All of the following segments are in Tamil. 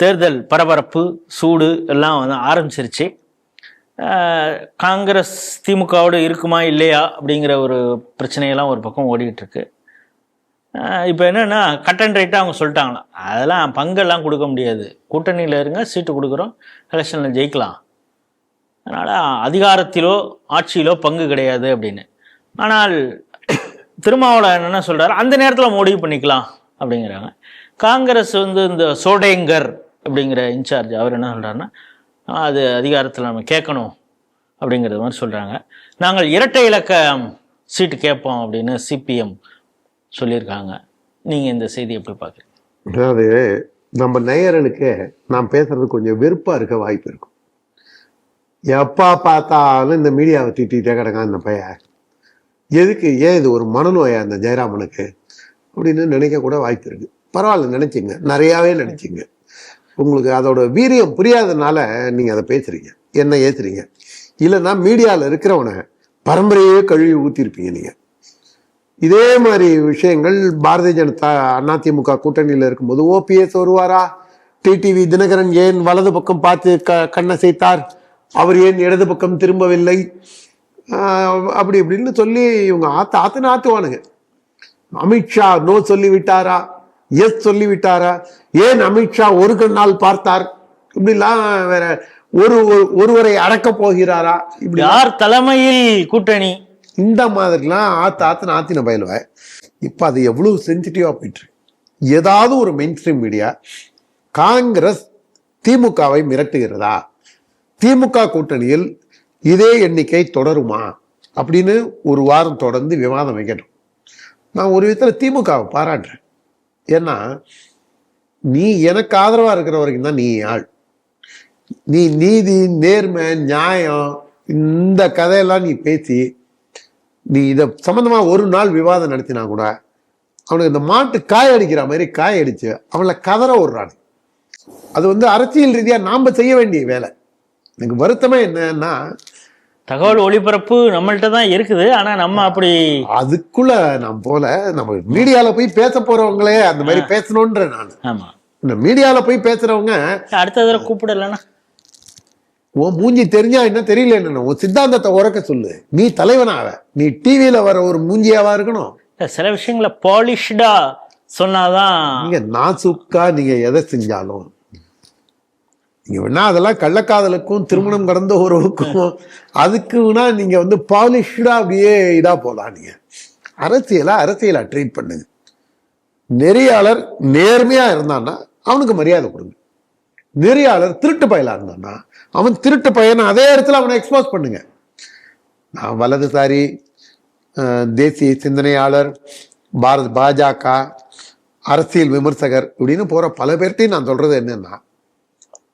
தேர்தல் பரபரப்பு சூடு எல்லாம் வந்து ஆரம்பிச்சிருச்சு. காங்கிரஸ் திமுகவோடு இருக்குமா இல்லையா அப்படிங்கிற ஒரு பிரச்சனையெல்லாம் ஒரு பக்கம் ஓடிக்கிட்டு இருக்கு. இப்போ என்னென்னா கட் அண்ட் ரைட்டாக அவங்க சொல்லிட்டாங்களாம், அதெல்லாம் பங்கெல்லாம் கொடுக்க முடியாது, கூட்டணியில் இருங்க, சீட்டு கொடுக்குறோம், எலெக்ஷனில் ஜெயிக்கலாம், அதனால் அதிகாரத்திலோ ஆட்சியிலோ பங்கு கிடையாது அப்படின்னு. ஆனால் திருமாவளவன் என்ன சொல்கிறாரு, அந்த நேரத்தில் முடிவு பண்ணிக்கலாம் அப்படிங்கிறாங்க. காங்கிரஸ் வந்து இந்த சோடேங்கர் அப்படிங்கிற இன்சார்ஜ் அவர் என்ன சொல்கிறாருன்னா, அது அதிகாரத்தில் நம்ம கேட்கணும் அப்படிங்கிறது மாதிரி சொல்கிறாங்க. நாங்கள் இரட்டை இலக்க சீட்டு கேட்போம் அப்படின்னு சிபிஎம் சொல்லியிருக்காங்க. நீங்கள் இந்த செய்தி எப்படி பார்க்குறீங்க? அதாவது நம்ம நேயர்களுக்கு நான் பேசுறது கொஞ்சம் வெறுப்பாக இருக்க வாய்ப்பு இருக்கும். எப்போ பார்த்தாலும் இந்த மீடியாவை திட்டிகிட்டே கிடக்கான் இந்த பையன், எதுக்கு, ஏன் இது ஒரு மனநோயா அந்த ஜெயராமனுக்கு அப்படின்னு நினைக்க கூட வாய்ப்பு இருக்கு. பரவாயில்ல, நினைச்சிங்க, நிறையாவே நினைச்சிங்க. உங்களுக்கு அதோட வீரியம் புரியாதனால நீங்கள் அதை பேசுறீங்க, என்ன ஏற்றுறீங்க. இல்லைன்னா மீடியாவில் இருக்கிறவனை பரம்பரையே கழுவி ஊற்றிருப்பீங்க நீங்கள். இதே மாதிரி விஷயங்கள் பாரதிய ஜனதா அதிமுக கூட்டணியில் இருக்கும்போது ஓபிஎஸ் வருவாரா, டிடிவி தினகரன் ஏன் வலது பக்கம் பார்த்து கண்ணசைத்தார், அவர் ஏன் இடது பக்கம் திரும்பவில்லை, அப்படி இப்படின்னு சொல்லி இவங்க ஆத்துன்னு ஆத்துவானுங்க. அமித்ஷா நோ சொல்லிவிட்டாரா, எஸ் சொல்லிவிட்டாரா, ஏன் அமித்ஷா ஒரு கண்ணால் பார்த்தார், இப்படிலாம் வேற ஒருவரை அடக்க போகிறாரா, இப்படி யார் தலைமையில் கூட்டணி, இந்த மாதிரிலாம் ஆத்துன்னு ஆத்தின பயிலுவேன். இப்போ அது எவ்வளவு சென்சிட்டிவா போயிட்டு, ஏதாவது ஒரு மெயின் ஸ்ட்ரீம் மீடியா காங்கிரஸ் திமுகவை மிரட்டுகிறதா, திமுக கூட்டணியில் இதே எண்ணிக்கை தொடருமா அப்படின்னு ஒரு வாரம் தொடர்ந்து விவாதம் வைக்கணும். நான் ஒரு விதத்தில் திமுகவை பாராட்டுறேன். ஏன்னா நீ எனக்கு ஆதரவா இருக்கிற வரைக்கும் தான் நீ ஆள். நீ நீதி நேர்மை நியாயம் இந்த கதையெல்லாம் நீ பேசி நீ இதை சம்பந்தமா ஒரு நாள் விவாதம் நடத்தினா கூட அவனுக்கு இந்த மாட்டு காய அடிக்கிற மாதிரி காய அடிச்சு அவனை கதற விடுறான். அது வந்து அரசியல் ரீதியா நாம செய்ய வேண்டிய வேலை. எனக்கு வருத்தமே என்னன்னா, தகவல் ஒளிபரப்பு நம்மள்ட்ட தான் இருக்குது, ஆனா நம்ம அப்படி அதுக்குள்ள நம்ம போல நம்ம மீடியால போய் பேச போறவங்களே அந்த மாதிரி பேசணும்ன்ற நான். ஆமா, இந்த மீடியால போய் பேசுறவங்க அடுத்த தடவை கூப்பிடலன்னா உன் மூஞ்சி தெரிஞ்சா என்ன தெரியல, என்ன உன் சித்தாந்தத்தை உறக்க சொல்லு. நீ தலைவனாவ, நீ டிவியில வர ஒரு மூஞ்சியாவா இருக்கணும். சில விஷயங்களை பாலிஷ்டா சொன்னாதான். நீங்க நாசுக்கா நீங்க எதை செஞ்சாலும் நீங்க வேணா அதெல்லாம் கள்ளக்காதலுக்கும் திருமணம் கடந்த உறவுக்கும் அதுக்குன்னா நீங்க வந்து பாலிஷ்டா அப்படியே இதா போலாம். நீங்க அரசியலா ட்ரீட் பண்ணுங்க. நெறியாளர் நேர்மையா இருந்தான்னா அவனுக்கு மரியாதை கொடுங்க. நெறியாளர் திருட்டு பயலா இருந்தான்னா அவன் திருட்டு பையனை அதே இடத்துல அவனை எக்ஸ்போஸ் பண்ணுங்க. நான் வலதுசாரி, தேசிய சிந்தனையாளர், பாஜக, அரசியல் விமர்சகர் இப்படின்னு போற பல பேர்ட்டையும் நான் சொல்றது என்னன்னா,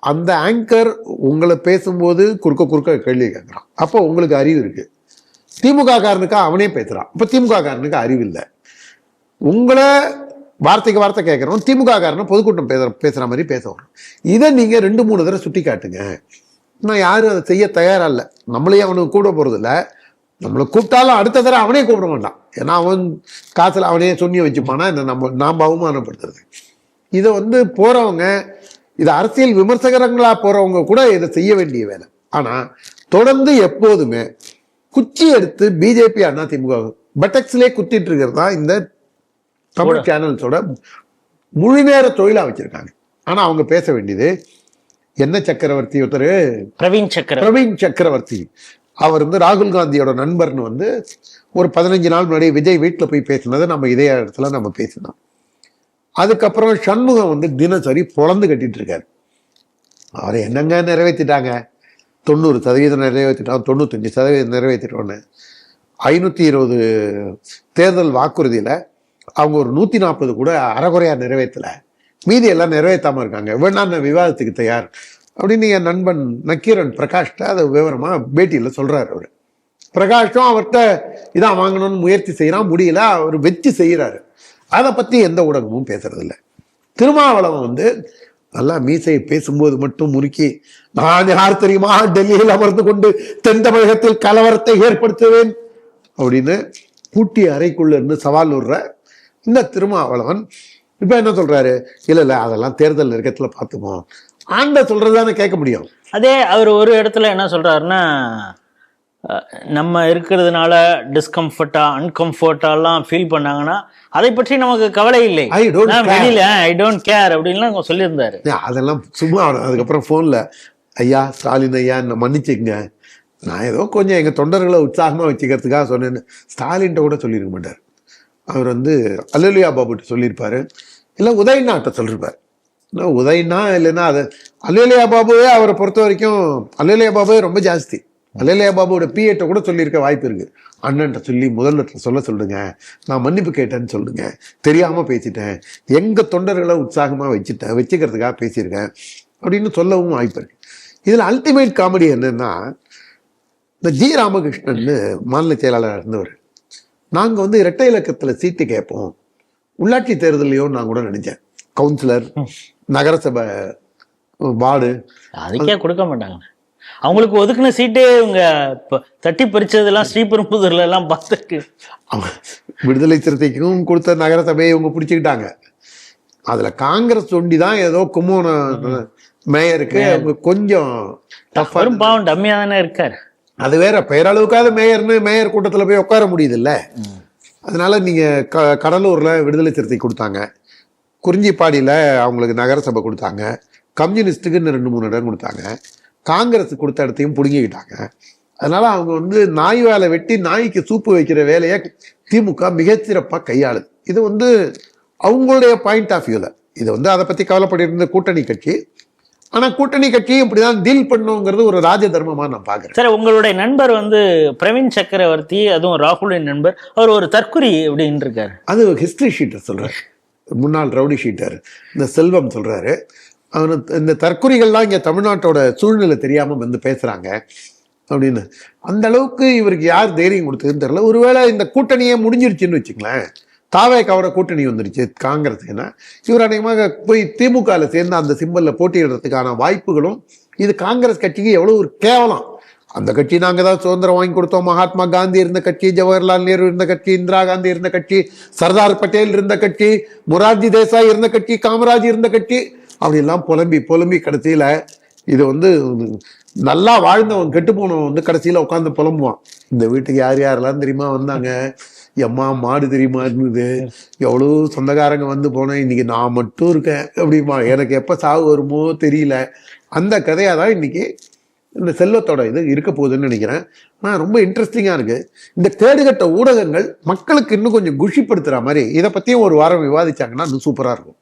அந்த ஆங்கர் உங்களை பேசும்போது குறுக்க கேள்வி கேட்கறான், அப்போ உங்களுக்கு அறிவு இருக்கு. திமுக காரனுக்கா அவனே பேசுறான், அப்ப திமுக காரனுக்கு அறிவு இல்லை. உங்களை வார்த்தைக்கு வார்த்தை கேட்கறோம், திமுக காரனை பொதுக்கூட்டம் பேசுற மாதிரி பேச வரும். இதை நீங்க 2-3 தடவை சுட்டி காட்டுங்க. நான் யாரும் அதை செய்ய தயாரா இல்லை. நம்மளையே அவனுக்கு கூப்பிட போறது இல்லை. நம்மளை கூப்பிட்டாலும் அடுத்த தடவை அவனே கூப்பிட மாட்டான். ஏன்னா அவன் காசுல அவனே சொல்லி வச்சுப்பானா என்ன நாம் அவமானப்படுத்துறது. இதை வந்து போறவங்க, இது அரசியல் விமர்சகங்களா போறவங்க கூட இதை செய்ய வேண்டிய வேலை. ஆனா தொடர்ந்து எப்போதுமே குச்சி எடுத்து பிஜேபி அதிமுக பட்டக்ஸ்லேயே குத்திட்டு இருக்கிறது தான் இந்த தமிழ் சேனல்ஸோட முழு நேர தொழிலா வச்சிருக்காங்க. ஆனா அவங்க பேச வேண்டியது என்ன, சக்கரவர்த்தி ஒருத்தர் பிரவீன் சக்கரவர்த்தி, அவர் வந்து ராகுல் காந்தியோட நண்பர்னு வந்து ஒரு 15 நாள் முன்னாடி விஜய் வீட்டில் போய் பேசினதை நம்ம இதே இடத்துல நம்ம பேசினோம். அதுக்கப்புறம் சண்முகம் வந்து தினசரி பொழந்து கட்டிட்டு இருக்காரு. அவரை என்னங்க நிறைவேற்றிட்டாங்க, 90% நிறைவேற்றிட்டோம், 95% நிறைவேற்றிட்டோன்னு 520 தேர்தல் வாக்குறுதியில அவங்க ஒரு 140 கூட அறகுறையா நிறைவேற்றல, மீதி எல்லாம் நிறைவேற்றாம இருக்காங்க. வேணா விவாதத்துக்கு தயார் அப்படின்னு என் நண்பன் நக்கீரன் பிரகாஷ்ட அதை விவரமா பேட்டியில சொல்றாரு. அவரு பிரகாஷும் அவர்கிட்ட இதான் வாங்கணும்னு முயற்சி செய்யறான், முடியல, அவர் வெற்றி செய்யறாரு. அதை பத்தி எந்த ஊடகமும் பேசுறது இல்லை. திருமாவளவன் வந்து நல்லா மீசையை பேசும்போது மட்டும் முறுக்கி, நான் யார் தெரியுமா, டெல்லியில் அமர்ந்து கொண்டு தென் தமிழகத்தில் கலவரத்தை ஏற்படுத்துவேன் அப்படின்னு பூட்டிய அறைக்குள்ள இருந்து சவால் விடுற இந்த திருமாவளவன் இப்ப என்ன சொல்றாரு, இல்ல அதெல்லாம் தேர்தல் நெருக்கத்துல பார்த்துப்போம். ஆண்ட சொல்றதுதானே கேட்க முடியும். அதே அவர் ஒரு இடத்துல என்ன சொல்றாருன்னா, நம்ம இருக்கிறதுனால டிஸ்கம்ஃபர்ட்டா அன்கம்ஃபர்ட்டாலாம் ஃபீல் பண்ணாங்கன்னா அதை பற்றி நமக்கு கவலை இல்லை, I don't care. வெளியில ஐ டோன்ட் கேர் அப்படின்லாம் அவங்க சொல்லியிருந்தாரு. அதெல்லாம் சும்மா. அதுக்கப்புறம் போன்ல, ஐயா ஸ்டாலின் ஐயா என்ன மன்னிச்சுங்க, நான் ஏதோ கொஞ்சம் எங்க தொண்டர்களை உற்சாகமா வச்சுக்கிறதுக்காக சொன்னேன்னு ஸ்டாலின்ட்ட கூட சொல்லியிருக்க மாட்டார். அவர் வந்து அல்லேலூயா பாபுட்ட சொல்லியிருப்பாரு, இல்லை உதயநாட்ட சொல்லியிருப்பார். உதயனா இல்லைன்னா அது அல்லேலூயா பாபுவே அவரை பொறுத்த வரைக்கும் அல்லேலூயா பாபுவே ரொம்ப ஜாஸ்தி. அல்லேலூயா பாபுவோட பிஏட்ட கூட சொல்லியிருக்க வாய்ப்பு இருக்கு. அண்ணன்ட்ட சொல்லி முதல்வர்கிட்ட சொல்லுங்க, நான் மன்னிப்பு கேட்டேன்னு சொல்லுங்க, தெரியாம பேசிட்டேன், எங்க தொண்டர்களை உற்சாகமா வச்சுக்கிறதுக்காக பேசியிருக்கேன் அப்படின்னு சொல்லவும் வாய்ப்பு இருக்கு. இதுல அல்டிமேட் காமெடி என்னன்னா, இந்த ஜி ராமகிருஷ்ணன் மாநில செயலாளர் இருந்தவர், நாங்க வந்து இரட்டை இலக்கத்துல சீட்டு கேட்போம் உள்ளாட்சி தேர்தலையோ நான் கூட நினைச்சேன், கவுன்சிலர் நகரசபை வார்டு அதுக்கே கொடுக்க மாட்டாங்க. அவங்களுக்கு ஒதுக்குன சீட்டே இவங்க தட்டி பறிச்சதெல்லாம் ஸ்ரீபெரும்புதூர்ல எல்லாம் பார்த்துருக்கு. விடுதலை சிறுத்தைக்கும் கொடுத்த நகரசபையை இவங்க பிடிச்சுக்கிட்டாங்க. அதுல காங்கிரஸ் ஒண்டி தான் ஏதோ கும்போன மேயருக்கு கொஞ்சம் பாவம் டம்மியா தானே இருக்காரு. அது வேற, பெயரளவுக்காவது மேயர் கூட்டத்துல போய் உட்கார முடியுது இல்ல. அதனால நீங்க கடலூர்ல விடுதலை சிறுத்தை கொடுத்தாங்க, குறிஞ்சிப்பாடியில அவங்களுக்கு நகரசபை கொடுத்தாங்க, கம்யூனிஸ்டுக்கு 2-3 இடம் கொடுத்தாங்க, காங்கிரஸ் கொடுத்த இடத்தையும் பிடுங்கிக்கிட்டாங்க. அதனால அவங்க வந்து நாய் வேலை வெட்டி நாய்க்கு சூப்பு வைக்கிற வேலையை திமுக மிகச்சிறப்பாக கையாளுது. இது வந்து அவங்களுடைய பாயிண்ட் ஆஃப் வியூல. இது வந்து அதை பத்தி கவலைப்பட்டிருந்த கூட்டணி கட்சி. ஆனா கூட்டணி கட்சியும் இப்படிதான் டீல் பண்ணுங்கிறது ஒரு ராஜ தர்மமா நான் பாக்குறேன். சரி, உங்களுடைய நண்பர் வந்து பிரவீன் சக்கரவர்த்தி, அதுவும் ராகுலின் நண்பர், அவர் ஒரு தற்குறி அப்படின்னு இருக்காரு. அது ஹிஸ்டரி ஷீட்டர் சொல்றாரு, முன்னாள் ரவுடி ஷீட்டர் இந்த செல்வம் சொல்றாரு. அவனு இந்த தற்குறிகள்லாம் இங்க தமிழ்நாட்டோட சூழ்நிலை தெரியாம வந்து பேசுறாங்க அப்படின்னு. அந்த அளவுக்கு இவருக்கு யார் தைரியம் கொடுத்ததுன்னு தெரியல. ஒருவேளை இந்த கூட்டணியே முடிஞ்சிருச்சுன்னு வச்சுங்களேன், தாவேக்காவோட கூட்டணி வந்துருச்சு காங்கிரஸுக்குன்னா, இவர் அநேகமாக போய் திமுகவில் சேர்ந்து அந்த சிம்பல்ல போட்டியிடுறதுக்கான வாய்ப்புகளும், இது காங்கிரஸ் கட்சிக்கு எவ்வளவு ஒரு கேவலம். அந்த கட்சி நாங்கள் தான் சுதந்திரம் வாங்கி கொடுத்தோம், மகாத்மா காந்தி இருந்த கட்சி, ஜவஹர்லால் நேரு இருந்த கட்சி, இந்திரா காந்தி இருந்த கட்சி, சர்தார் பட்டேல் இருந்த கட்சி, மொரார்ஜி தேசாய் இருந்த கட்சி, காமராஜ் இருந்த கட்சி, அப்படிலாம் புலம்பி கடைசியில இது வந்து நல்லா வாழ்ந்தவன் கெட்டு போனவன் வந்து கடைசியில உட்காந்து புலம்புவான். இந்த வீட்டுக்கு யார் யாரெல்லாம் தெரியுமா வந்தாங்க, எம்மா மாடு தெரியுமா இருந்தது, எவ்வளோ சொந்தக்காரங்க வந்து போனேன், இன்னைக்கு நான் மட்டும் இருக்கேன் அப்படிமா, எனக்கு எப்போ சாவு வருமோ தெரியல. அந்த கதையாக தான் இன்னைக்கு இந்த செல்வத்தோட இது இருக்க போகுதுன்னு நினைக்கிறேன். ஆனால் ரொம்ப இன்ட்ரெஸ்டிங்காக இருக்கு. இந்த கேடுகட்ட ஊடகங்கள் மக்களுக்கு இன்னும் கொஞ்சம் குஷிப்படுத்துகிற மாதிரி இதை பற்றியும் ஒரு வாரம் விவாதிச்சாங்கன்னா இன்னும் சூப்பராக இருக்கும்.